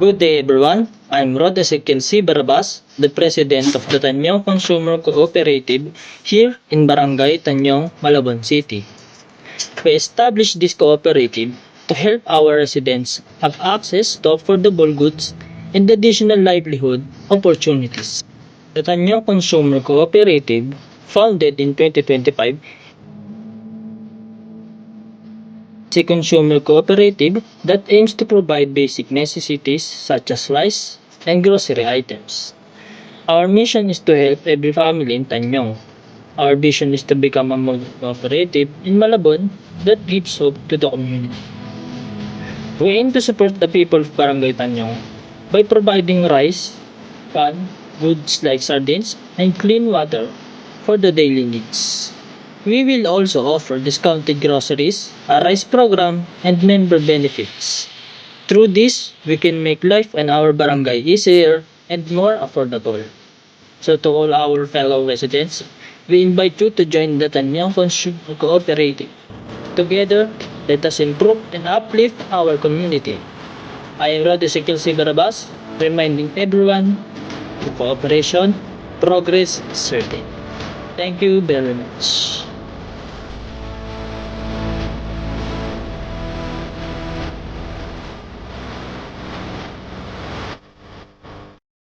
Good day everyone, I'm Rod Ezequiel C. Barabas, the President of the Tanyong Consumer Cooperative here in Barangay Tanyong, Malabon City. We established this cooperative to help our residents have access to affordable goods and additional livelihood opportunities. The Tanyong Consumer Cooperative, founded in 2025, is a consumer cooperative that aims to provide basic necessities such as rice and grocery items. Our mission is to help every family in Tanyong. Our vision is to become a cooperative in Malabon that gives hope to the community. We aim to support the people of Barangay Tanyong by providing rice, canned goods like sardines, and clean water for the daily needs. We will also offer discounted groceries, a rice program, and member benefits. Through this, we can make life in our barangay easier and more affordable. So to all our fellow residents, we invite you to join the Tanyang Consumer Cooperative. Together, let us improve and uplift our community. I am Rod Ezequiel C. Barabas, reminding everyone, cooperation, progress is certain. Thank you very much.